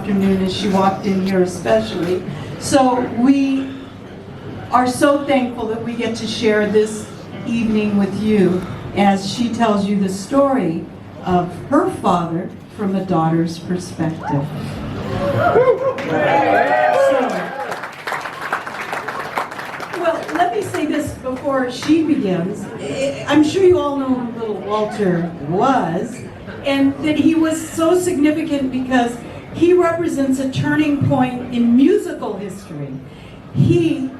afternoon as she walked in here especially. So we are so thankful that we get to share this evening with you as she tells you the story of her father from a daughter's perspective. Well, let me say this before she begins. I'm sure you all know who little Walter was, and that he was so significant because he represents a turning point in musical history. He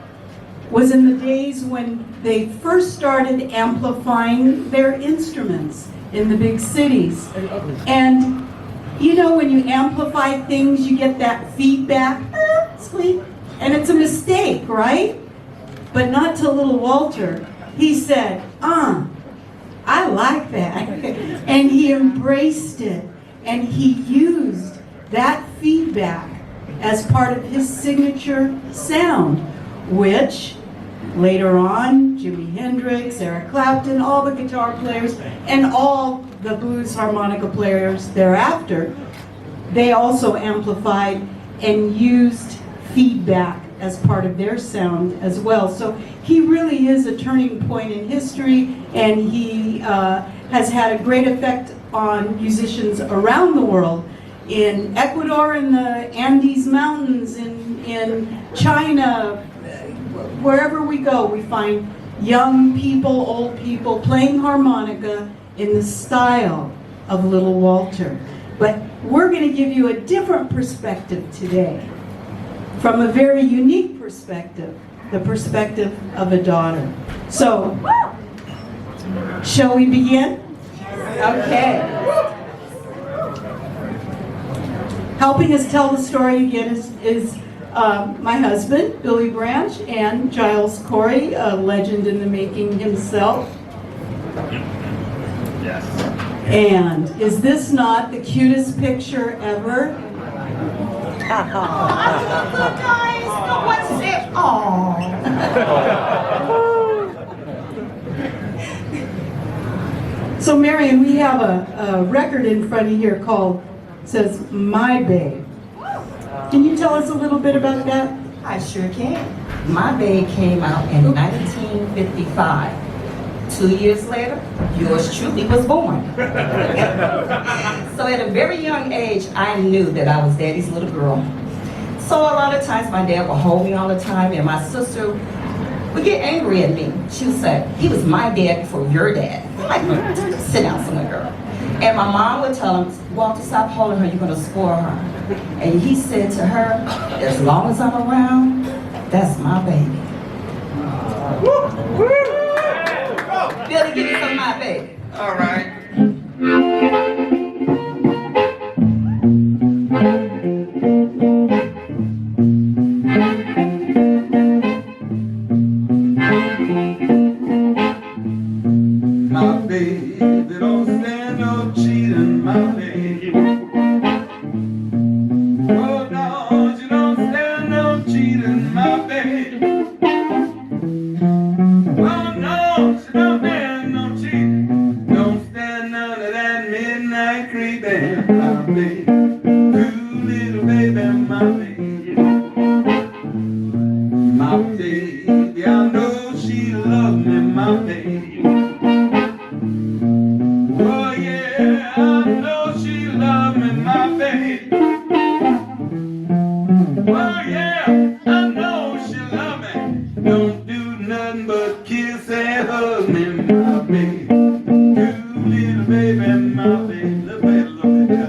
was in the days when they first started amplifying their instruments in the big cities. And you know, when you amplify things, you get that feedback, squeak, and it's a mistake, right? But not to little Walter. He said, I like that. And he embraced it. And he used that feedback as part of his signature sound, which later on, Jimi Hendrix, Eric Clapton, all the guitar players, and all the blues harmonica players thereafter, they also amplified and used feedback as part of their sound as well. So he really is a turning point in history, and he has had a great effect on musicians around the world. In Ecuador, in the Andes Mountains, in China, wherever we go, we find young people, old people playing harmonica in the style of Little Walter. But we're going to give you a different perspective today, from a very unique perspective, the perspective of a daughter. So, shall we begin? Okay. Helping us tell the story again is my husband, Billy Branch, and Giles Corey, a legend in the making himself. Yes. And is this not the cutest picture ever? Guys, no one said, So Marion, we have a record in front of you here called, says, My Babe. Can you tell us a little bit about that? I sure can. My Babe came out in 1955. 2 years later, yours truly was born. So at a very young age, I knew that I was daddy's little girl. So a lot of times my dad would hold me all the time, and my sister would get angry at me. She would say, he was my dad before your dad. Like, sit down somewhere, girl. And my mom would tell him, Walter, stop holding her, you're gonna spoil her. And he said to her, as long as I'm around, that's my baby. Billy, give me some of my baby. All right. My baby don't stand no cheating, my baby. Oh no, she don't stand no cheating, my baby. Oh no, she don't stand no cheating. Don't stand none of that midnight creeping, my baby. Ooh, little baby, my baby. My baby, I know she loves me, my baby. Oh yeah, I know she loves me, my baby. Oh yeah, I know she loves me. Don't do nothing but kiss and hug me, my baby. You little baby, my baby, little baby, little baby.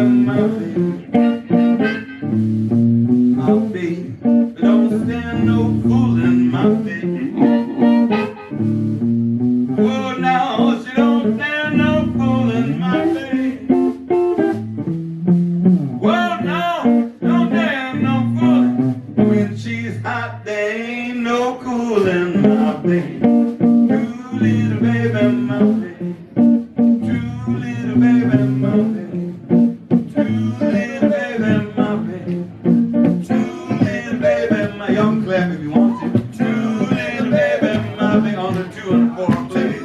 my baby. My baby don't stand no fooling, my baby. Oh, now she don't stand no fooling, my baby. Well, no, don't stand no fooling. When she's hot, there ain't no cooling, my baby. Too little baby, my baby. Too little baby, my baby. Too little baby, my baby. Too little baby, my young clap if you want to. Too little baby, my baby on the 2 and 4 place.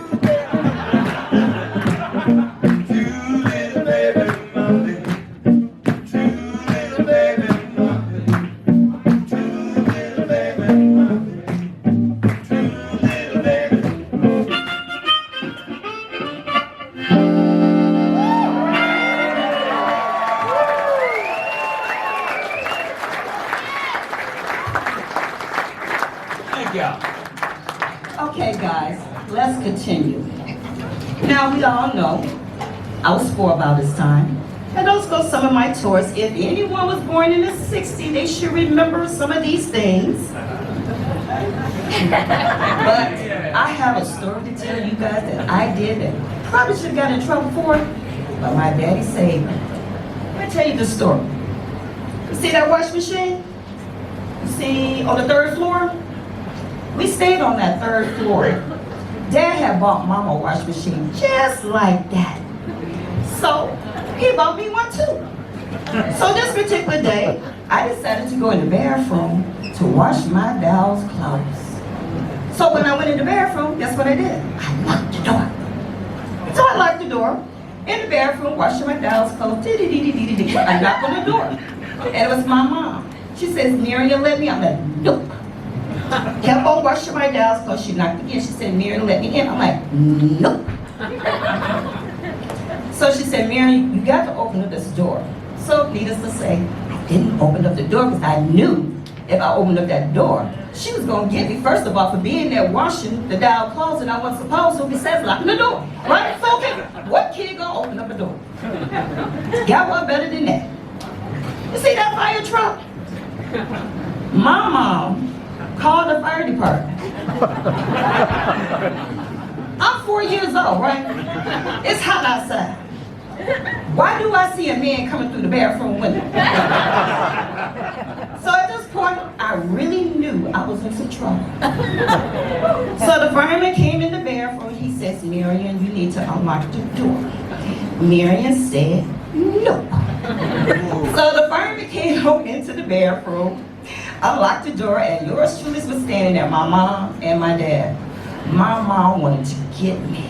Too little baby, my baby. Too little baby, my baby. Too little baby, my baby. Too little baby. Thank y'all. Okay, guys, let's continue. Now, we all know I was 4 about this time. And those go some of my tours. If anyone was born in the 60s, they should remember some of these things. But I have a story to tell you guys that I did that probably should have got in trouble for it, but my daddy saved me. Let me tell you the story. You see that wash machine? You see on the 3rd floor? We stayed on that 3rd floor. Dad had bought Mama a wash machine just like that. So he bought me one too. So this particular day, I decided to go in the bathroom to wash my doll's clothes. So when I went in the bathroom, guess what I did? I locked the door. So I locked the door in the bathroom, washing my doll's clothes. I knocked on the door. And it was my mom. She says, Marion, let me in. I'm like, nope. Kept on washing my doll's clothes. She knocked again. She said, Marion, let me in. I'm like, nope. So she said, Marion, you got to open up this door. So needless to say, I didn't open up the door because I knew if I opened up that door, she was going to get me, first of all, for being there washing the doll clothes and I wasn't supposed to, besides locking the door. Right? So, okay, what kid going to open up a door? Got one better than that. You see that fire truck? My mom called the fire department. I'm 4 years old, right? It's hot outside. Why do I see a man coming through the bathroom window? So at this point, I really knew I was in some trouble. So the fireman came in the bathroom. He says, Marion, you need to unlock the door. Marion said, no. So the fireman came over into the bathroom, unlocked the door, and yours truly was standing there, my mom and my dad. My mom wanted to get me.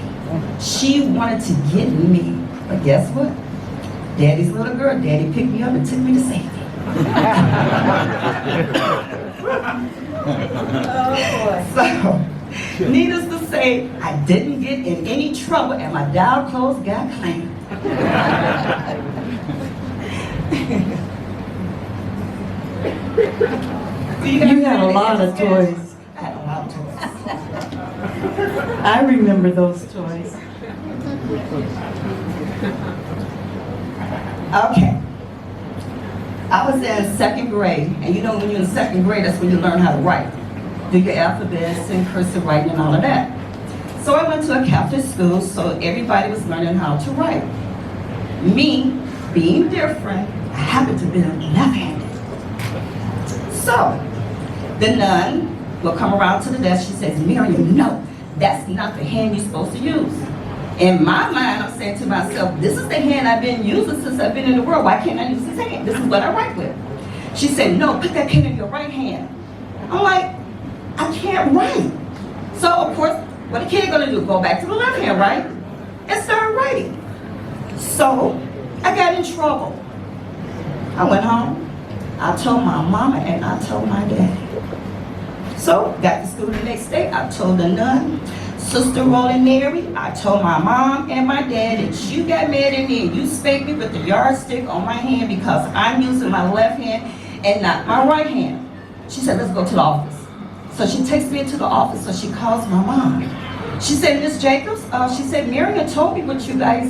She wanted to get me. But guess what? Daddy's little girl, Daddy picked me up and took me to safety. So, needless to say, I didn't get in any trouble and my doll clothes got clean. You had a lot of toys. I had a lot of toys. I remember those toys. Okay. I was in 2nd grade, and you know when you're in 2nd grade, that's when you learn how to write. Do your alphabets and cursive writing and all of that. So I went to a Catholic school, so everybody was learning how to write. Me, being different, I happened to be left-handed. So, the nun will come around to the desk, she says, Marion, no, that's not the hand you're supposed to use. In my mind, I'm saying to myself, this is the hand I've been using since I've been in the world. Why can't I use this hand? This is what I write with. She said, no, put that pen in your right hand. I'm like, I can't write. So, of course, what a kid gonna do? Go back to the left hand, right? And start writing. So, I got in trouble. I went home, I told my mama, and I told my daddy. So, got to school the next day, I told the nun, Sister Rolling Mary, I told my mom and my dad that you got mad at me and you spanked me with the yardstick on my hand because I'm using my left hand and not my right hand. She said, let's go to the office. So she takes me into the office, so she calls my mom. She said, Miss Jacobs, she said, Marion told me what you guys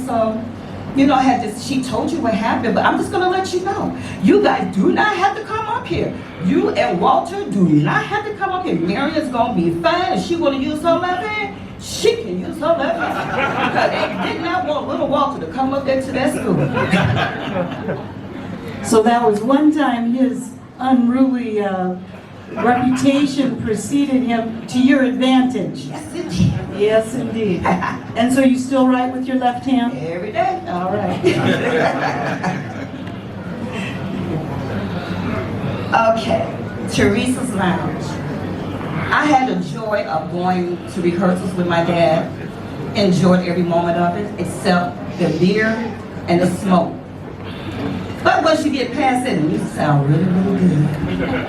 you know, she told you what happened, but I'm just gonna let you know. You guys do not have to come up here. You and Walter do not have to come up here. Marion's gonna be fine. If she wanna use her left hand, she can use her left hand. Because they did not want little Walter to come up there to that school. So that was one time his unruly reputation preceded him to your advantage. Yes, it did. Yes, indeed. And so you still write with your left hand? Every day. All right. Okay, Teresa's Lounge. I had the joy of going to rehearsals with my dad. Enjoyed every moment of it, except the beer and the smoke. But once you get past it, the music sounds really, really good.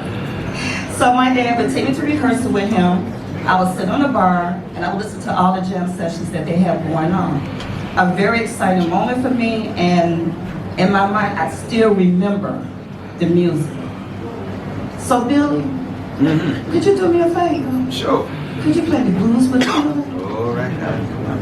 So my dad would take me to rehearsal with him. I would sit on the bar and I would listen to all the jam sessions that they have going on. A very exciting moment for me, and in my mind, I still remember the music. So Billy, could you do me a favor? Sure. Could you play the blues with me? All right, now, come on.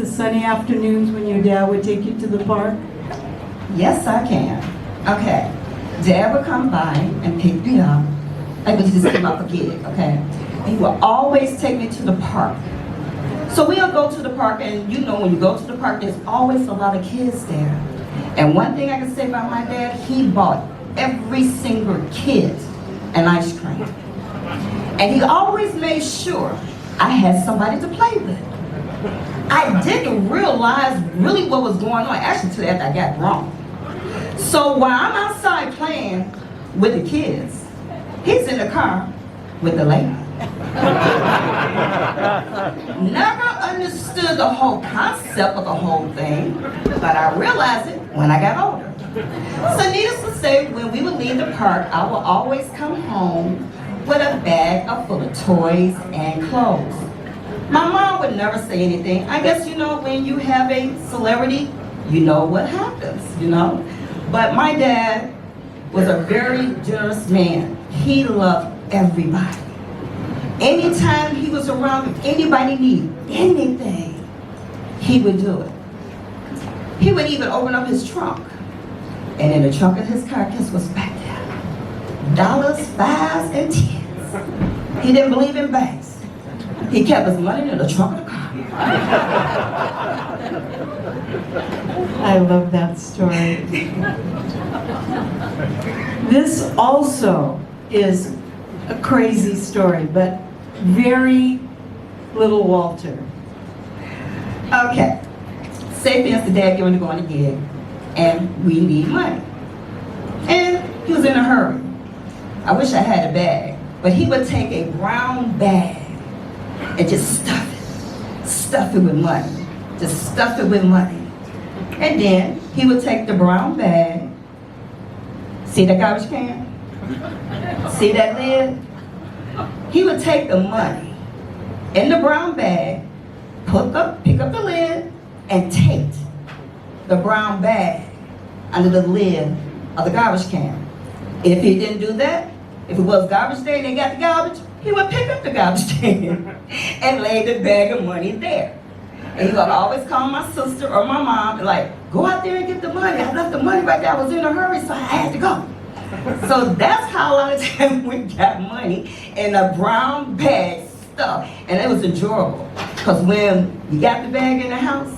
the sunny afternoons when your dad would take you to the park? Yes, I can. Okay. Dad would come by and pick me up. Like when he just came out for gig, okay? He would always take me to the park. So we'll go to the park, and you know when you go to the park, there's always a lot of kids there. And one thing I can say about my dad, he bought every single kid an ice cream. And he always made sure I had somebody to play with. I didn't realize really what was going on, actually till after I got grown. So while I'm outside playing with the kids, he's in the car with the lady. Never understood the whole concept of the whole thing, but I realized it when I got older. So needless to say, when we would leave the park, I would always come home with a bag full of toys and clothes. My mom would never say anything. I guess, you know, when you have a celebrity, you know what happens, you know? But my dad was a very generous man. He loved everybody. Anytime he was around, if anybody needed anything, he would do it. He would even open up his trunk. And in the trunk of his car, guess what's back there? Dollars, fives, and tens. He didn't believe in banks. He kept his money in the trunk of the car. I love that story. This also is a crazy story, but very little Walter. Okay. Say for instance, Dad going to go on a gig, and we need money. And he was in a hurry. I wish I had a bag, but he would take a brown bag and just stuff it with money. Just stuff it with money. And then he would take the brown bag, see that garbage can? See that lid? He would take the money in the brown bag, pick up the lid, and tape the brown bag under the lid of the garbage can. If he didn't do that, if it was garbage day and they got the garbage, he would pick up the garbage can and lay the bag of money there. And he would always call my sister or my mom and like, go out there and get the money. I left the money right there. I was in a hurry, so I had to go. So that's how a lot of times we got money in a brown bag stuff. And it was enjoyable. Because when you got the bag in the house,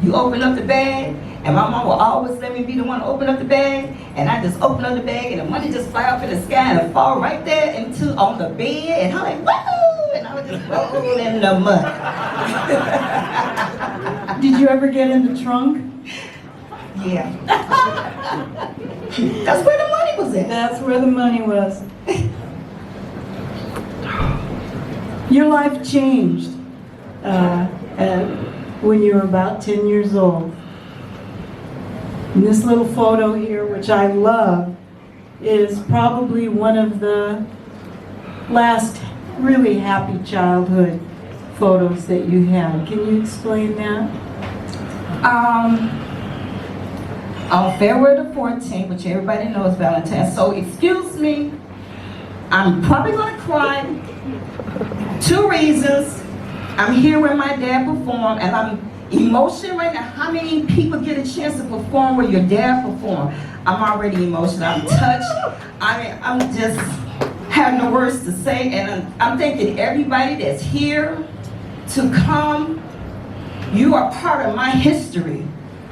you open up the bag, and my mom will always let me be the one to open up the bag, and I just open up the bag, and the money just fly up in the sky and fall right there on the bed, and I'm like, woo! And I would just roll in the mud. Did you ever get in the trunk? Yeah. That's where the money was at. That's where the money was. Your life changed when you were about 10 years old. And this little photo here, which I love, is probably one of the last really happy childhood photos that you had. Can you explain that? On February the 14th, which everybody knows Valentine's, so excuse me, I'm probably going to cry. 2 reasons. I'm here when my dad performed, and I'm emotional right now. How many people get a chance to perform where your dad performed? I'm already emotional. I'm touched. I'm just have no words to say, and I'm thanking everybody that's here to come. You are part of my history.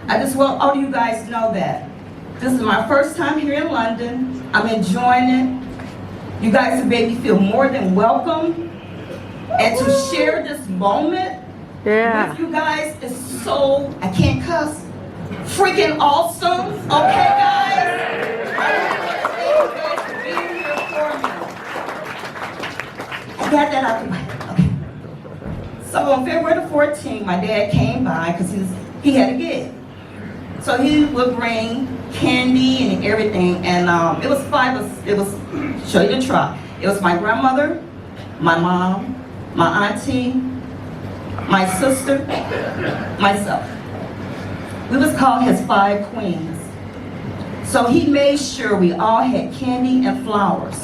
I just want all you guys to know that. This is my first time here in London. I'm enjoying it. You guys have made me feel more than welcome. And to share this moment with you guys is so, I can't cuss, freaking awesome. Okay, guys? I want to thank you guys for being here for me. I got that out the way. Okay. So on February the 14th, my dad came by because he had a gig. So he would bring candy and everything, and it was show you the truck. It was my grandmother, my mom, my auntie, my sister, myself. We was called his 5 queens. So he made sure we all had candy and flowers.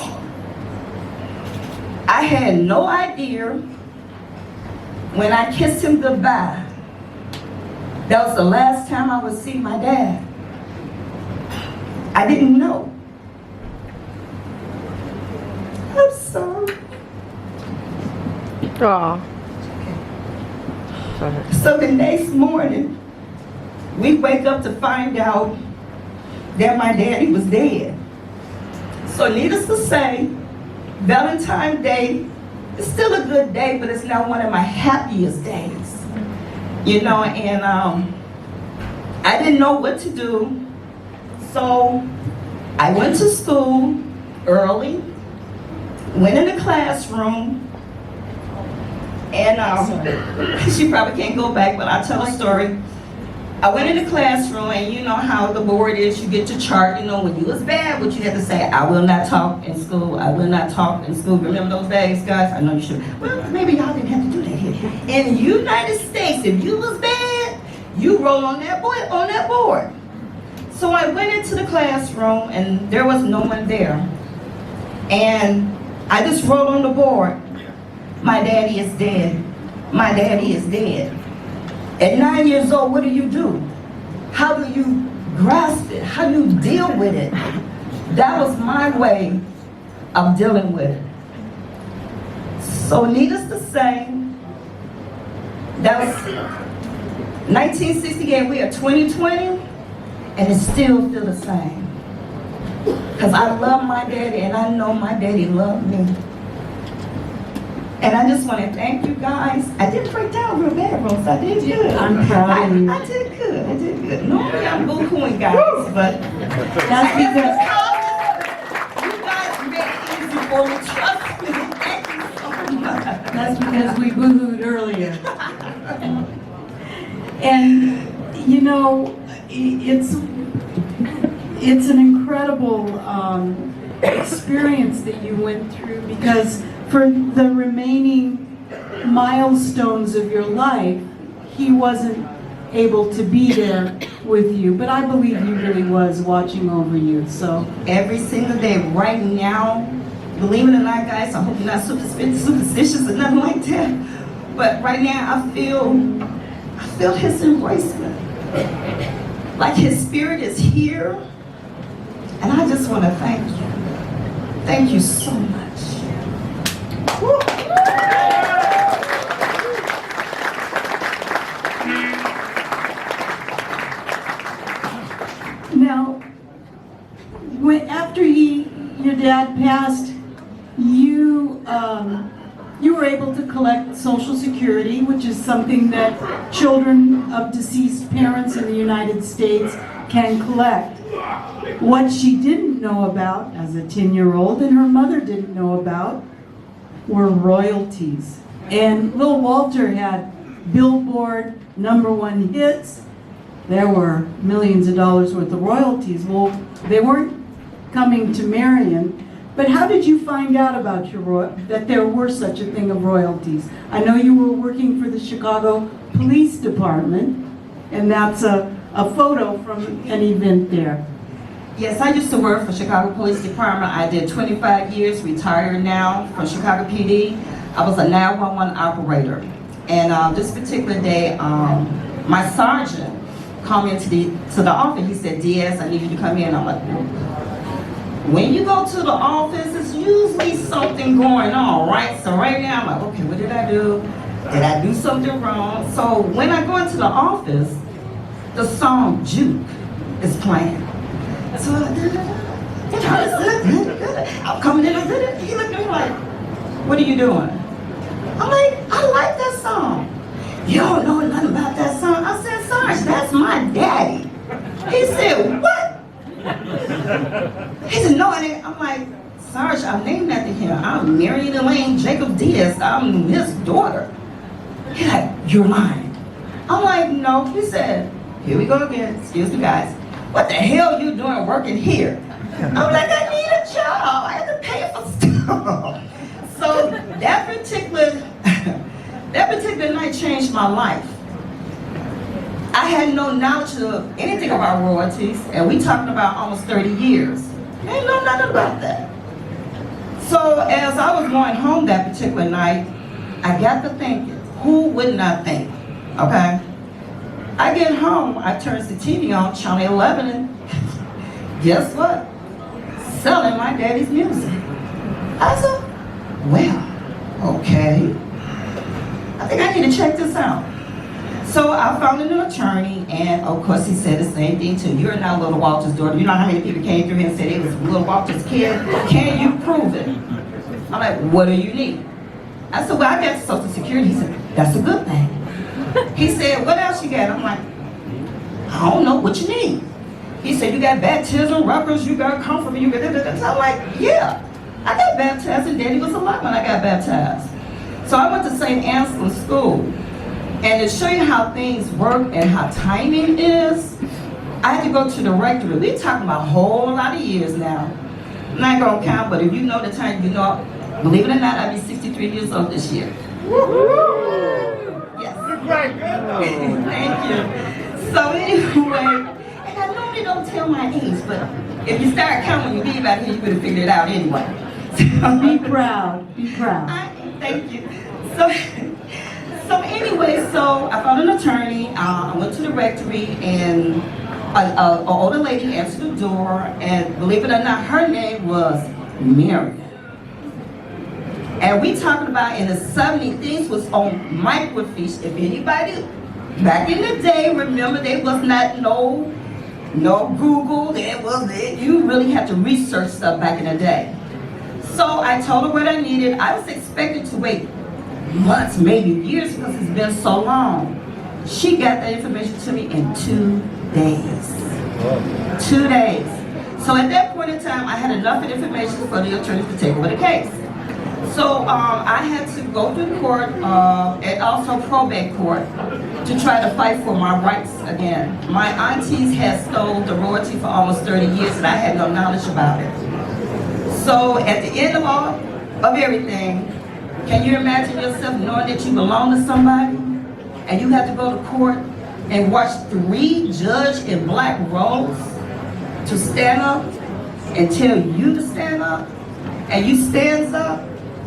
I had no idea when I kissed him goodbye That was the last time I would see my dad. I didn't know. I'm sorry. Aw. So the next morning, we wake up to find out that my daddy was dead. So needless to say, Valentine's Day is still a good day, but it's not one of my happiest days. You know, and I didn't know what to do. So I went to school early, went in the classroom, and she probably can't go back, but I'll tell a story. I went in the classroom, and you know how the board is, you get your chart, you know, when you was bad, what you had to say, I will not talk in school, I will not talk in school. Remember those days, guys? I know you should. Well, maybe y'all didn't have to do that here. In the United States, if you was bad, you wrote on that board. So I went into the classroom, and there was no one there. And I just wrote on the board, my daddy is dead. My daddy is dead. At 9 years old, what do? How do you grasp it? How do you deal with it? That was my way of dealing with it. So needless to say, that was 1968, we are 2020, and it still feels the same. Because I love my daddy, and I know my daddy loved me. And I just want to thank you guys. I did break down real bad, Rosa. I did good. I'm proud of you. I did good. Normally I'm boo-hooing guys, but That's because you guys made it easy for me. Trust me. Thank you so much. that's because we boo-hooed earlier. And you know, it's an incredible experience that you went through, because for the remaining milestones of your life, he wasn't able to be there with you, but I believe he really was watching over you. So Every single day, right now, believe it or not, guys, I hope you're not superstitious or nothing like that, but right now I feel his embracement. Like his spirit is here, and I just want to thank you. Thank you so much. Woo. now, after your dad passed, you were able to collect Social Security, which is something that children of deceased parents in the United States can collect. What she didn't know about as a 10-year-old, and her mother didn't know about, were royalties. And little Walter had Billboard #1 hits. There were millions of dollars worth of royalties. Well, they weren't coming to Marion. But how did you find out about that there were such a thing of royalties? I know you were working for the Chicago Police Department, and that's a photo from an event there. Yes, I used to work for Chicago Police Department. I did 25 years, retired now from Chicago PD. I was a 911 operator. And this particular day, my sergeant called me into the office. He said, Diaz, I need you to come in. I'm like, when you go to the office, it's usually something going on, right? So right now, I'm like, okay, what did I do? Did I do something wrong? So when I go into the office, the song Juke is playing. So I'm coming in, he looked at me like, what are you doing? I'm like, I like that song. You don't know nothing about that song? I said, Sarge, that's my daddy. He said, what? He said, no, and I'm like, Sarge, I'm named after him. I'm Marion Jacobs Diaz. I'm his daughter. He's like, you're lying. I'm like, no. He said, here we go again. Excuse me, guys. What the hell are you doing working here? I'm like, I need a job. I have to pay for stuff. So that particular night changed my life. I had no knowledge of anything about royalties, and we talking about almost 30 years. I didn't know nothing about that. So as I was going home that particular night, I got to thinking, who would not think, okay? I get home, I turns the TV on, channel 11, and guess what? Selling my daddy's music. I said, well, okay. I think I need to check this out. So I found an attorney, and of course he said the same thing too. You're not Little Walter's daughter. You know how many people came through here and said it was Little Walter's kid? Can you prove it? I'm like, what do you need? I said, well, I got Social Security. He said, that's a good thing. He said, what else you got? I'm like, I don't know, what you need? He said, you got baptism records, you got comfort, you got da-da-da. So I'm like, yeah, I got baptized, and Daddy was alive when I got baptized. So I went to St. Anselm School, and to show you how things work and how timing is, I had to go to the rectory. We're talking about a whole lot of years now. I'm not gonna count, but if you know the time, you know, believe it or not, I'll be 63 years old this year. Yes. Thank you. So anyway, and I normally don't tell my age, but if you start counting when you leave out here, you could have figured it out anyway. Be proud. Be proud. Thank you. So anyway, so I found an attorney. I went to the rectory, and an older lady answered the door, and believe it or not, her name was Marion. And we talking about in the 70s, things was on microfiche. If anybody back in the day, remember there was not no Google, you really had to research stuff back in the day. So I told her what I needed. I was expected to wait months, maybe years, because it's been so long. She got that information to me in 2 days. 2 days. So at that point in time, I had enough information for the attorneys to take over the case. So I had to go through court and also probate court to try to fight for my rights again. My aunties had stole the royalty for almost 30 years, and I had no knowledge about it. So at the end of everything, can you imagine yourself knowing that you belong to somebody, and you have to go to court and watch 3 judges in black robes to stand up and tell you to stand up, and you stands up,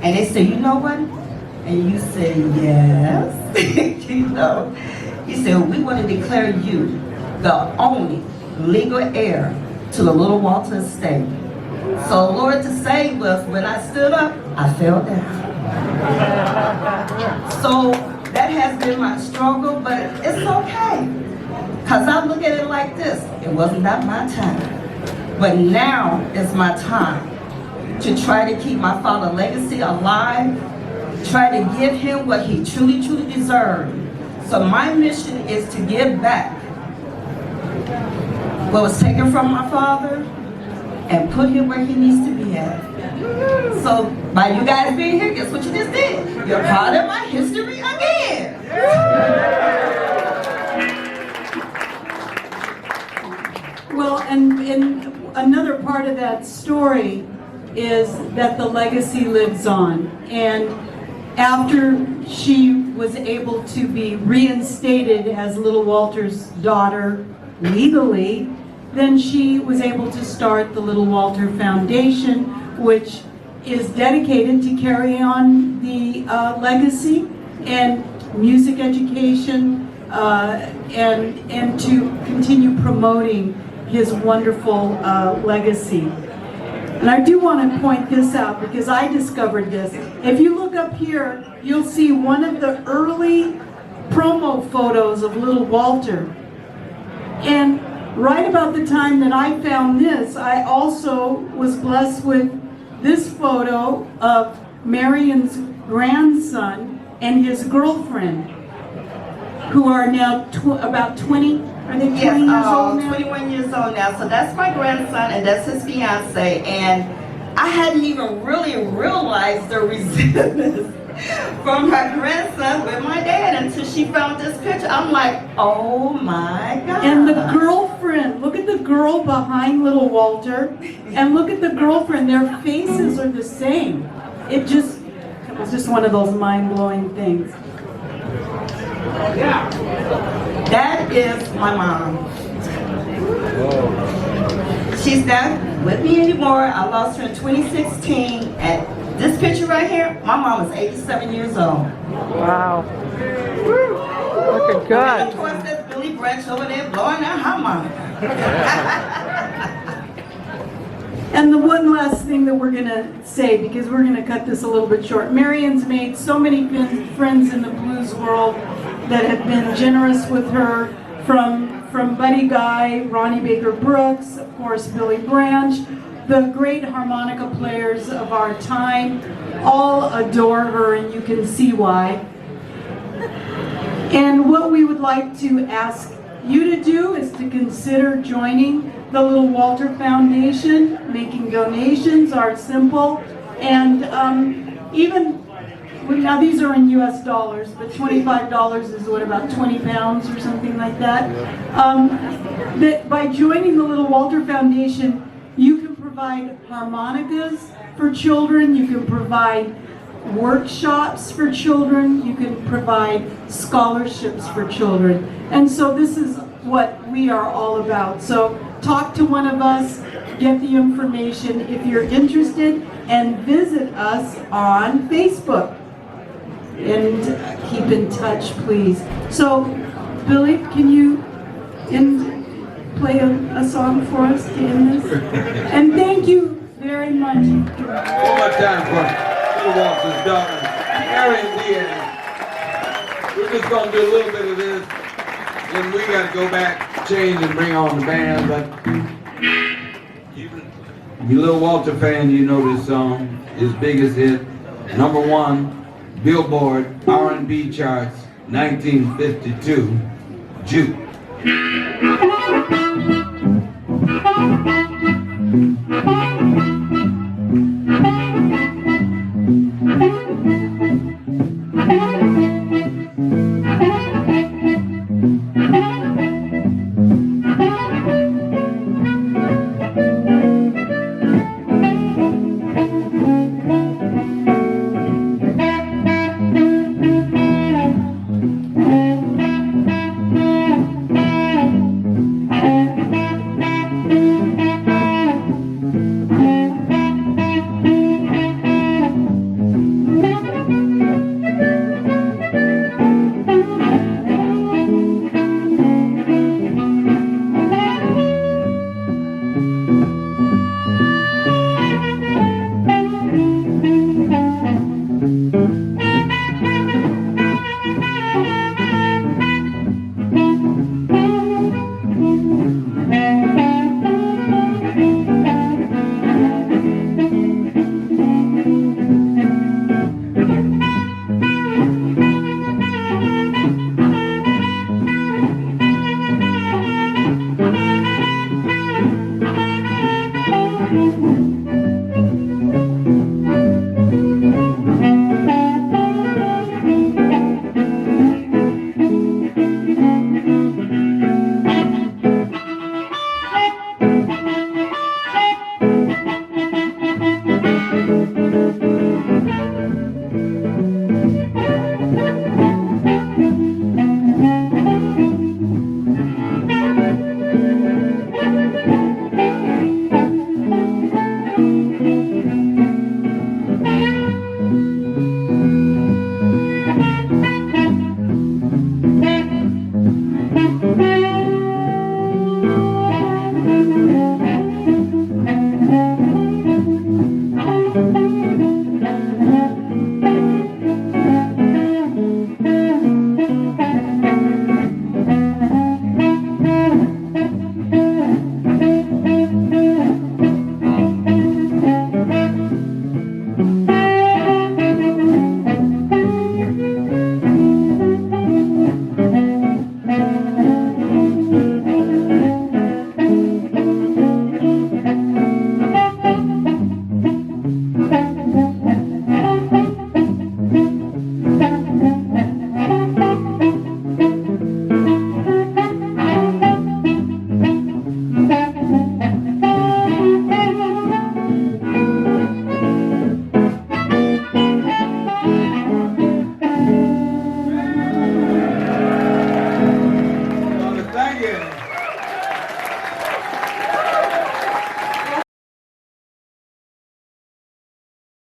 and they say, you know what? And you say, yes. You know, he said, we want to declare you the only legal heir to the Little Walter estate. So Lord to say was, when I stood up, I fell down. So that has been my struggle, but it's okay. Because I look at it like this, it wasn't not my time. But now is my time to try to keep my father's legacy alive, try to give him what he truly deserved. So my mission is to give back what was taken from my father and put him where he needs to be at. So by you guys being here, guess what you just did? You're part of my history again. Well, and another part of that story is that the legacy lives on. And after she was able to be reinstated as Little Walter's daughter legally, then she was able to start the Little Walter Foundation, which is dedicated to carry on the legacy and music education and to continue promoting his wonderful legacy. And I do want to point this out because I discovered this. If you look up here, you'll see one of the early promo photos of Little Walter. And right about the time that I found this, I also was blessed with this photo of Marion's grandson and his girlfriend, who are now about 20, are they 20 years old now? 21 years old now. So that's my grandson, and that's his fiance. And I hadn't even really realized the resemblance from her grandson with my dad until she found this picture. I'm like, oh my God. And the girlfriend, look at the girl behind Little Walter, and look at the girlfriend. Their faces are the same. It was just one of those mind-blowing things. That is my mom. She's not with me anymore. I lost her in 2016. And this picture right here, my mom is 87 years old. Wow. Looking good. Of course, that's Billy Branch over there blowing that harmonica. And the one last thing that we're going to say, because we're going to cut this a little bit short, Marion's made so many friends in the blues world that have been generous with her, from Buddy Guy, Ronnie Baker Brooks, of course Billy Branch, the great harmonica players of our time, all adore her, and you can see why. And what we would like to ask you to do is to consider joining the Little Walter Foundation. Making donations are simple, and even, now these are in US dollars, but $25 is what, about 20 pounds or something like that. That by joining the Little Walter Foundation, you can provide harmonicas for children, you can provide workshops for children, you can provide scholarships for children. And so this is what we are all about. So talk to one of us, get the information if you're interested, and visit us on Facebook. And keep in touch, please. So, Billy, can you play a song for us to end this? And thank you very much. One more time for Little Walter's daughter, Marion Diaz. We're just going to do a little bit of this, and we got to go back, change, and bring on the band. But you Little Walter fan, you know this song. His biggest hit, #1, Billboard R&B charts, 1952, Juke.